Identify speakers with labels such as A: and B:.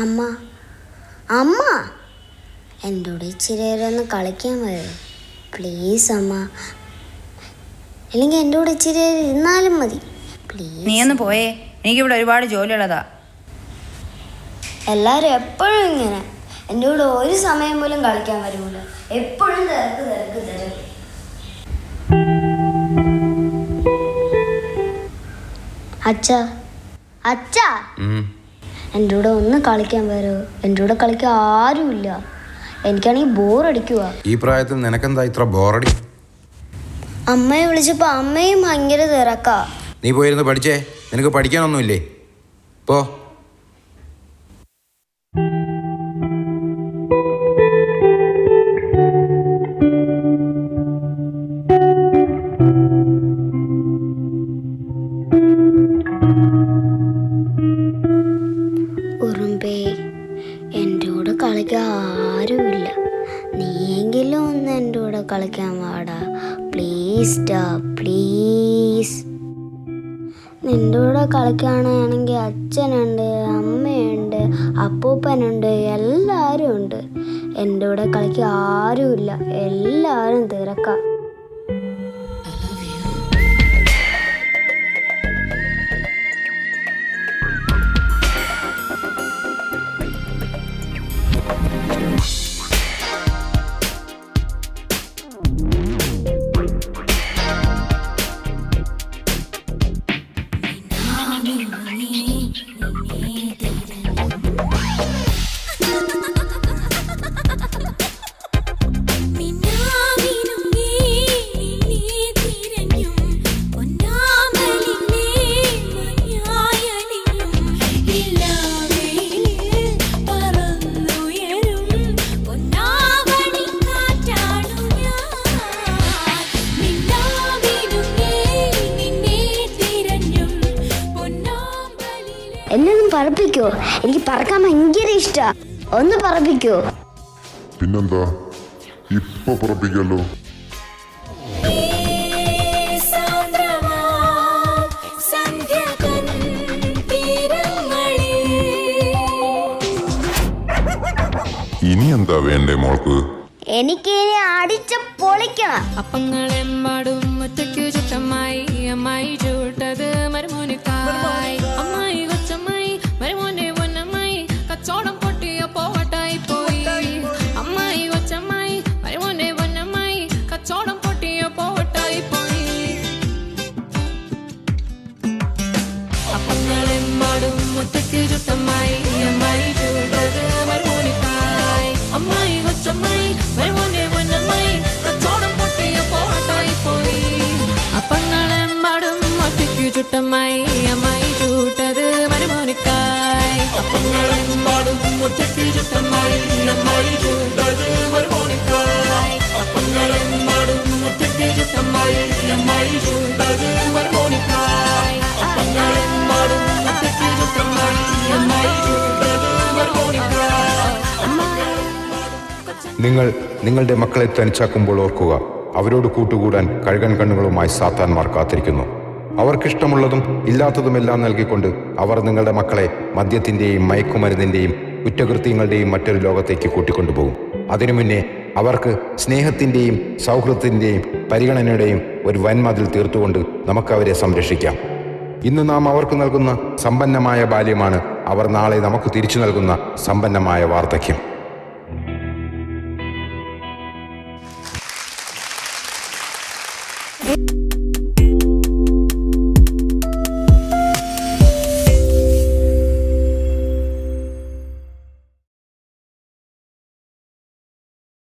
A: അമ്മ അമ്മ എൻ്റെ കൂടെ ഇച്ചിരി നേരം ഒന്ന് കളിക്കാൻ വരും പ്ലീസ് അമ്മ. അല്ലെങ്കിൽ എൻ്റെ കൂടെ ഇച്ചിരി നേരം ഇരുന്നാലും മതി പ്ലീസ്.
B: നീ ഒന്ന് പോയേ, എനിക്കിവിടെ ഒരുപാട് ജോലിയുള്ളതാ.
A: എല്ലാവരും എപ്പോഴും ഇങ്ങനെ എൻ്റെ കൂടെ ഒരു സമയം പോലും കളിക്കാൻ വരുമല്ലോ. എപ്പോഴും തിരക്ക് തിരക്ക് തിരക്ക്. അച്ഛാ അച്ഛാ, എൻ്റെ കൂടെ ഒന്ന് കളിക്കാൻ വരുമോ? എൻ്റെ കൂടെ കളിക്കാൻ ആരുമില്ല. എനിക്കാണെങ്കിൽ ബോറടിക്കുക.
C: ഈ പ്രായത്തിൽ നിനക്കെന്താ ഇത്ര ബോറടി?
A: അമ്മയെ വിളിച്ചപ്പോൾ അമ്മയും ഭയങ്കര തിരക്കാ.
C: നീ പോയിരുന്ന് പഠിച്ചേ, നിനക്ക് പഠിക്കാനൊന്നുമില്ലേ? പോ.
A: ഉറുമ്പേ, എൻ്റെ കൂടെ കളിക്കാൻ ആരുമില്ല. നീയെങ്കിലും ഒന്ന് എൻ്റെ കൂടെ കളിക്കാൻ വാടാ പ്ലീസ് ഡാ പ്ലീസ്. നിൻ്റെ കൂടെ കളിക്കുകയാണെങ്കിൽ അച്ഛനുണ്ട്, അമ്മയുണ്ട്, അപ്പൂപ്പനുണ്ട്, എല്ലാവരും ഉണ്ട്. എൻ്റെ കൂടെ കളിക്കാൻ ആരുമില്ല, എല്ലാവരും തിരക്കാം. എന്നൊന്നും പറപ്പിക്കോ? എനിക്ക് പറക്കാൻ ഭയങ്കര ഇഷ്ടാ. ഒന്ന് പറപ്പിക്കോ?
D: പിന്നെന്താ, ഇപ്പൊ പറപ്പിക്കല്ലോ. ഇനി എന്താ വേണ്ടേ മോൾക്ക്?
A: എനിക്ക് അടിച്ച പൊളിക്കണം.
E: അപ്പങ്ങളെമ്പാടും ഒറ്റയ്ക്കു ചുറ്റമായി അമ്മായി ചൂട്ടത് മരുമോനിക്കായി. അമ്മായി കൊച്ചമ്മായി മരുമോനെ പൊന്നമ്മായി കച്ചോടം പൊട്ടിയ പോവട്ടായി പോയി. അമ്മായി കൊച്ചമ്മായി മരുമോനെ പൊന്നമ്മായി കച്ചോടം പൊട്ടിയ പോവട്ടായി പോയി. അപ്പങ്ങളെമ്പാടും ഒറ്റയ്ക്കു ചുറ്റമായി അമ്മായി ചൂട്ടത് മരുമോനിക്കായി. അമ്മായി കൊച്ചമ്മായി മരുമോനെ പൊന്നമ്മായി കച്ചോടം പൊട്ടിയ പോവട്ടായി പോയി. അപ്പങ്ങളെമ്പാടും ഒറ്റയ്ക്കു ചുറ്റമായി അമ്മായി ചൂട്ടത് മരുമോനിക്കായി. അപ്പങ്ങളെമ്പാടും ഒറ്റയ്ക്കു ചുറ്റമായി അമ്മായി ചൂട്ടത് മരുമോനിക്കായി. അപ്പങ്ങളെമ്പാടും ഒറ്റയ്ക്കു ചുറ്റമായി അമ്മായി ചൂട്ടത് മരുമോനിക്കായി. അപ്പങ്ങളെമ്പാടും ഒറ്റയ്ക്കു ചുറ്റമായി അമ്മായി ചൂട്ടത് മരുമോനിക്കായി.
C: നിങ്ങൾ നിങ്ങളുടെ മക്കളെ തനിച്ചാക്കുമ്പോൾ ഓർക്കുക, അവരോട് കൂട്ടുകൂടാൻ കഴുകൻ കണ്ണുകളുമായി സാത്താന്മാർ കാത്തിരിക്കുന്നു. അവർക്കിഷ്ടമുള്ളതും ഇല്ലാത്തതുമെല്ലാം നൽകിക്കൊണ്ട് അവർ നിങ്ങളുടെ മക്കളെ മദ്യത്തിൻ്റെയും മയക്കുമരുന്നിൻ്റെയും കുറ്റകൃത്യങ്ങളുടെയും മറ്റൊരു ലോകത്തേക്ക് കൂട്ടിക്കൊണ്ടുപോകും. അതിനു മുന്നേ അവർക്ക് സ്നേഹത്തിൻ്റെയും സൗഹൃദത്തിൻ്റെയും പരിഗണനയുടെയും ഒരു വൻമതിൽ തീർത്തുകൊണ്ട് നമുക്കവരെ സംരക്ഷിക്കാം. ഇന്ന് നാം അവർക്ക് നൽകുന്ന സമ്പന്നമായ ബാല്യമാണ് അവർ നാളെ നമുക്ക് തിരിച്ചു നൽകുന്ന സമ്പന്നമായ വാർദ്ധക്യം.